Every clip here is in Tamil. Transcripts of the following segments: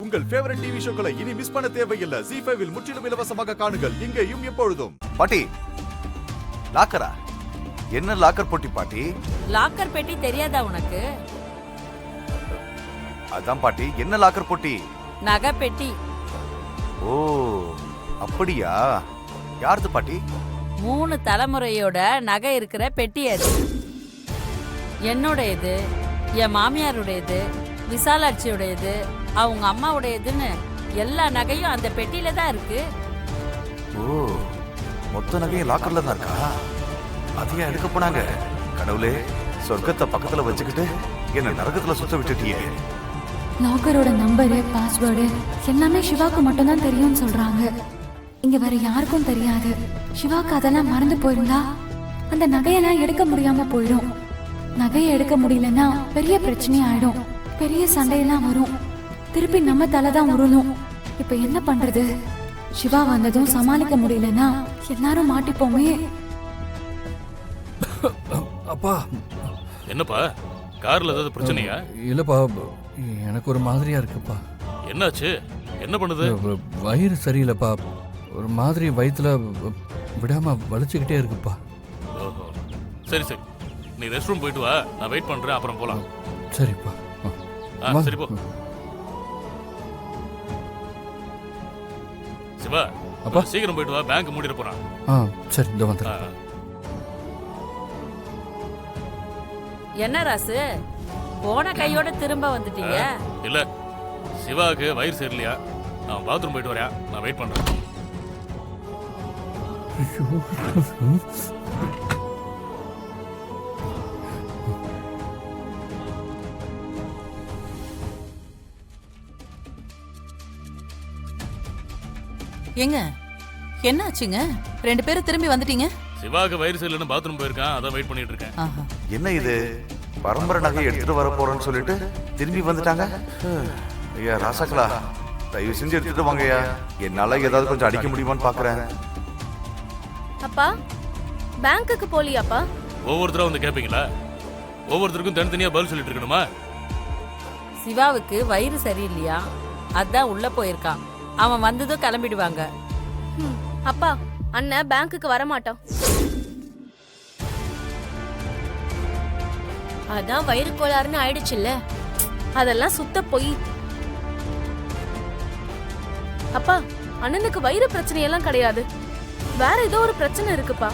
உங்கள் ஃபேவரட் டிவி ஷோக்களை இனி மிஸ் பண்ண தேவையில்லை. ZEE5 இல் முற்றிலும் இலவசமாக காணுங்கள். இங்கேயும் எப்பொழுதும். பாட்டி, லாக்கரா? என்ன லாக்கர் போட்டி பாட்டி? லாக்கர் பெட்டி தெரியாதா உனக்கு? அதான் பாட்டி, என்ன லாக்கர் போட்டி? நகை பெட்டி. ஓ, அப்படியா? யாருது பாட்டி? 3 தலைமுறையோட நகை இருக்கிற பெட்டி அது. என்னோடையது, என் மாமியாருடையது, விசாலாட்சியுடையது, அவங்க அம்மாவுடையதுன்னு எல்லா நகையும் அந்த பெட்டியில தான் இருக்கு. ஓ, மொத்த நகையும் லாக்கர்ல தான் இருக்கா? அதையே எடுக்க போனாங்க. கடவுளே, சொர்க்கத்தை பக்கத்துல வச்சுக்கிட்டு என்ன நரகத்துல சுத்த விட்டுட்டியே. லாக்கரோட நம்பரு, பாஸ்வேர்டு எல்லாமே சிவாக்கு மட்டும் தான் தெரியும்னு சொல்றாங்க. இங்க வேற யாருக்கும் தெரியாது. சிவாக்கு அதெல்லாம் மறந்து போயிருந்தா அந்த நகையெல்லாம் எடுக்க முடியாம போயிடும். நகையை எடுக்க முடியலன்னா பெரிய பிரச்சனை ஆயிடும். பெரிய சண்டையெல்லாம் வரும். திருப்பி நம்ம தலைதான் உருளும். இப்ப என்ன பண்றது? சிவா வந்ததும் சமாளிக்க முடியலன்னா எல்லாரும் மாட்டிப்போமே. அப்பா, என்னப்பா, கார்ல ஏதாவது பிரச்சனையா? இல்லப்பா, எனக்கு ஒரு மாதிரியா இருக்குப்பா. என்னாச்சு? என்ன பண்ணுது? வயிறு சரியில்லைப்பா. ஒரு மாதிரி வயிற்றுல விடாம வலிச்சுக்கிட்டே இருக்குப்பா. ஓஹோ, சரி சரி, நீ ரெஸ்ட் ரூம் போயிட்டு வா, நான் வெயிட் பண்றேன், அப்புறம் போலாம். சரிப்பா. சரி போ. சிவா, அப்பா சீக்கிரம் போயிட்டு வா, பேங்க் மூடிட போறான். சரி, இந்த வந்துடுறேன். என்ன ராசு, போன கையோட திரும்ப வந்துட்டீங்க? இல்ல, சிவாவுக்கு வயிறு சரியில்லையா, நான் பாத்ரூம் போயிட்டு வரேன், நான் வெயிட் பண்றேன். ஏங்க, என்ன ஆச்சுங்க? 2 பேரும் திரும்பி வந்துட்டீங்க? சிவாவுக்கு வயிறு சரியில்லைன்னு பாத்ரூம் போயிருக்கான், அதான் வெயிட் பண்ணிட்டு இருக்கேன். என்ன இது, பரம்பரை நகை எடுத்துட்டு வர போறேன்னு சொல்லிட்டு திரும்பி வந்துட்டாங்க. ஐயா ராசாக்களா, தயவு செஞ்சு எடுத்துட்டு வாங்கய்யா. என்னால ஏதாவது கொஞ்சம் அடிக்க முடியுமான்னு பாக்குறேன். அப்பா, பேங்க்குக்கு போலியாப்பா? ஒவ்வொருத்தரா வந்து கேட்பீங்களா? ஒவ்வொருத்தருக்கும் தனித்தனியா பதில் சொல்லிட்டு இருக்கணுமா? சிவாவுக்கு வயிறு சரியில்லையா, அதான் உள்ள போயிருக்கான். அவன் வந்ததும் கிளம்பிடுவாங்க. அப்பா, அண்ணன் பேங்க்குக்கு வர மாட்டான். அதான் வயிறு கோளாறுன்னு ஆயிடுச்சுல்ல. அதெல்லாம் சுத்த போய். அப்பா, அண்ணனுக்கு வயிறு பிரச்சனை எல்லாம் கிடையாது. வேற ஏதோ ஒரு பிரச்சனை இருக்குப்பா.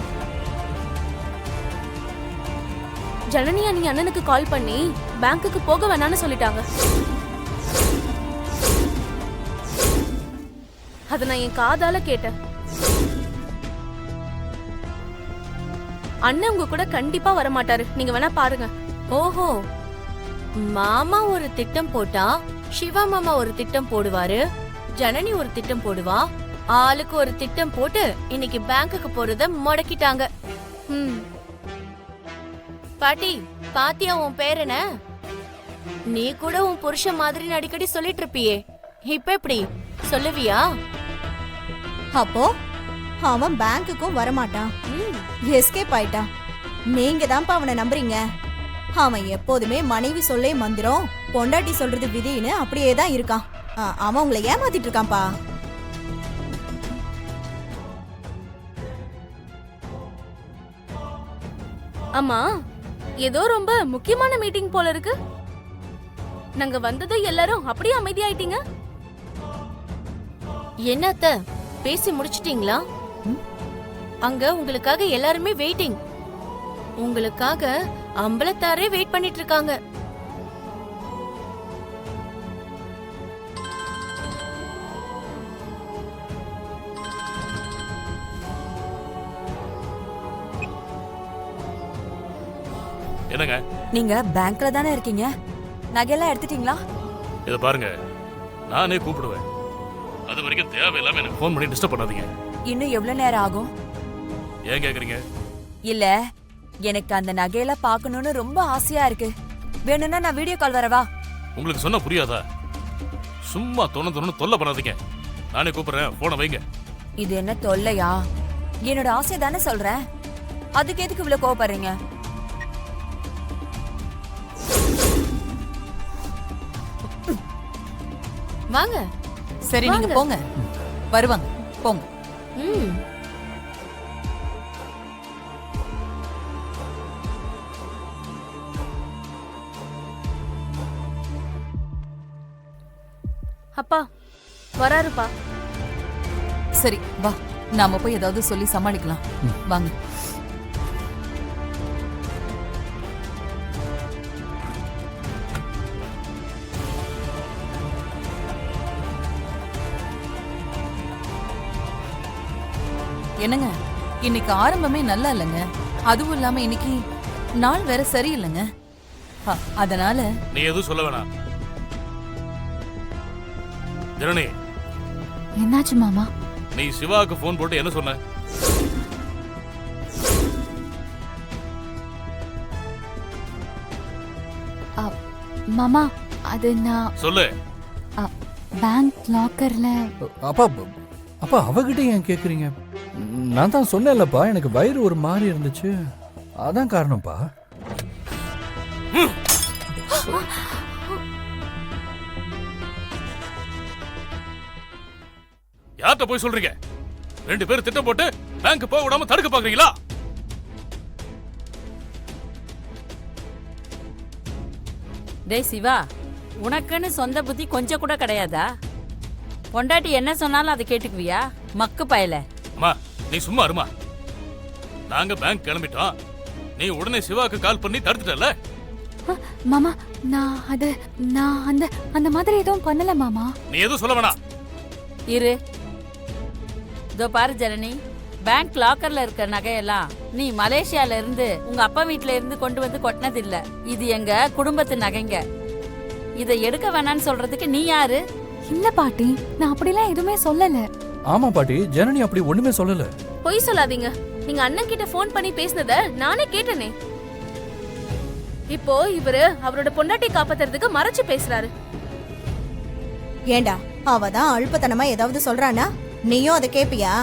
ஜனனி அண்ணி அண்ணனுக்கு கால் பண்ணி பேங்க்குக்கு போக வேணான்னு சொல்லிட்டாங்க. அத நான் என் காதால கேட்டேன். அண்ணன் உங்க கூட கண்டிப்பா வர மாட்டாரு, நீங்க வேணா பாருங்க. ஓஹோ, மாமா ஒரு திட்டம் போட்டா சிவா மாமா ஒரு திட்டம் போடுவாரு, ஜனனி ஒரு திட்டம் போடுவா. ஆளுக்கு ஒரு திட்டம் போட்டு இன்னைக்கு பேங்க்குக்கு போறத முடக்கிட்டாங்க. பாட்டி, பாத்தியா உன் பேர் என்ன? நீ கூட உன் புருஷன் மாதிரி அடிக்கடி சொல்லிட்டு இருப்பியே, இப்ப எப்படி சொல்லுவியா? அப்போ அவன் பேங்க்குக்கும் வரமாட்டான், எஸ்கேப் ஆயிட்டான். நீங்க தான்ப்பா அவனை நம்புறீங்க. அவன் எப்போதுமே மனைவி சொல்லே மந்திரம், பொண்டாட்டி சொல்றது விதின்னு அப்படியே தான் இருக்கான். அவன் உங்களை ஏமாத்திட்டு இருக்கான்ப்பா. அம்மா, ஏதோ ரொம்ப முக்கியமான மீட்டிங் போல இருக்கு. நாங்க வந்ததும் எல்லாரும் அப்படியே அமைதியாயிட்டீங்க. என்னத்த, பேசி முடிச்சிட்டீங்களா? அங்க உங்களுக்காக எல்லாருமே வெயிட்டிங். உங்களுக்காக அம்பலத்தாரே வெயிட் பண்ணிட்டு இருக்காங்க. என்னங்க, நீங்க பேங்க்ல தானே இருக்கீங்க? நகையெல்லாம் எடுத்துட்டீங்களா? இத பாருங்க, நானே கூப்பிடுவேன். அது வரைக்கும் தேவையில்லாம எனக்கு ஃபோன் பண்ணி டிஸ்டர்ப் பண்ணாதீங்க. இன்னும் எவ்வளவு நேரம் ஆகும்? ஏன் கேக்குறீங்க? இல்ல, எனக்கு அந்த நகையெல்லாம் பார்க்கணும்னு ரொம்ப ஆசையா இருக்கு. வேணும்னா நான் வீடியோ கால் வரவா? உங்களுக்கு சொன்னா புரியாதா? சும்மா தொண்ணு தொல்லை பண்ணாதீங்க. நானே கூப்பிடுறேன், போனை வைங்க. இது என்ன தொல்லையா? என்னோட ஆசை தானே சொல்றேன். அதுக்கு எதுக்கு இவ்வளவு கோவப்படுறீங்க? வாங்க. சரி நீங்க போங்க, வருவாங்க, போங்க. ம். அப்பா வராருப்பா. சரி வா, நாம போய் ஏதாவது சொல்லி சமாளிக்கலாம். வாங்க. என்னங்க, இன்னைக்கு ஆரம்பமே நல்லா இல்லைங்க. அதுவும் இல்லாம இன்னைக்கு நாள் வேற சரியில்லைங்க. அதனால நீ எதுவும் சொல்ல வேணாம். ஜனனி, என்னாச்சு மாமா? நீ சிவாவுக்கு போன் போட்டு என்ன சொன்ன? மாமா அது நான் சொல்லு. பேங்க் லாக்கர்ல. அப்பா அப்பா அவகிட்ட ஏன் கேக்குறீங்க? நான் தான் சொன்னேன்லப்பா, எனக்கு வயிறு ஒரு மாதிரி இருந்துச்சு, அதான் காரணம்ப்பா. யார்கிட்ட போய் சொல்றீங்க? 2 பேரும் திட்டம் போட்டு பேங்க் போக விடாம தடுக்க பாக்குறீங்களா? டேய் சிவா, உனக்குன்னு சொந்த புத்தி கொஞ்சம் கூட கிடையாதா? பொண்டாட்டி என்ன சொன்னாலும் அதை கேட்டுக்குவியா? மக்கு பயல. அம்மா நீ சும்மா இருமா. நாங்க பேங்க் கிளம்பிட்டோம், நீ உடனே சிவாக்கு கால் பண்ணி தடுத்துட்டல. மாமா நான் அந்த அந்த மாதிரி எதுவும் பண்ணல மாமா. நீ எதுவும் சொல்ல வேணாம். இரு, இதோ பாரு ஜனனி, பேங்க் லாக்கர்ல இருக்க நகையெல்லாம் நீ மலேசியால இருந்து உங்க அப்பா வீட்ல இருந்து கொண்டு வந்து கொட்டினது இல்ல. இது எங்க குடும்பத்து நகைங்க. இதை எடுக்க வேணான்னு சொல்றதுக்கு நீ யாரு? இல்ல பாட்டி, நான் அப்படிலாம் எதுவுமே சொல்லல. ஆமா பாட்டி, ஜனனி அப்படி ஒண்ணுமே சொல்லல. பொய் சொல்லாதீங்க. நீங்க அண்ணன் கிட்ட போன் பண்ணி பேசினத நானே கேட்டனே. இப்போ இவரு அவரோட பொண்டாட்டி காப்பாத்துறதுக்கு மறைச்சு பேசுறாரு. ஏண்டா அவதான் அழுப்பத்தனமா ஏதாவது சொல்றானா? நீயும் அதை கேப்பியா?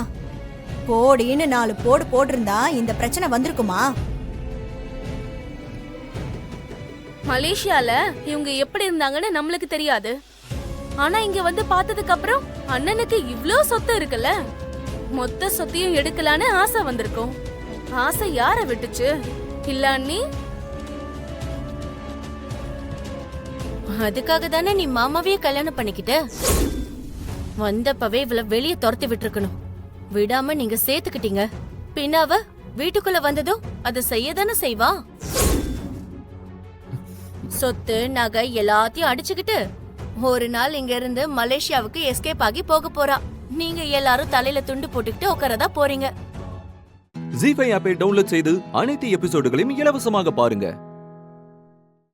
போடின்னு 4 போடு போட்டிருந்தா இந்த பிரச்சனை வந்திருக்குமா? மலேசியால இவங்க எப்படி இருந்தாங்கன்னு நம்மளுக்கு தெரியாது. ஆனா இங்க வந்து பார்த்ததுக்கு அப்புறம் அண்ணனுக்கு இவ்ளோ சொத்து இருக்குல்ல, மொத்த சொத்தையும் எடுக்கலான்னு ஆசை வந்திருக்கும். ஆசை யார விட்டுச்சு? இல்ல அண்ணி? அதுக்காக தானே நீ மாமாவையே கல்யாணம் பண்ணிக்கிட்ட. வந்தப்பவே இவள வெளியே துரத்தி விட்டுருக்கணும். விடாம நீங்க சேர்த்துக்கிட்டீங்க. பின்னாவ வீட்டுக்குள்ள வந்ததும் அதை செய்யதானே செய்வா. சொத்து நகை எல்லாத்தையும் அடிச்சுக்கிட்டு ஒரு நாள் இங்க இருந்து மலேசியாவுக்கு எஸ்கேப் ஆகி போக போறா. நீங்க எல்லாரும் தலையில துண்டு போட்டுக்கிட்டு உட்காரதா போறீங்க. ஜீ5 ஆப்பை டவுன்லோட் செய்து அனைத்து எபிசோடுகளையும் இலவசமாக பாருங்க.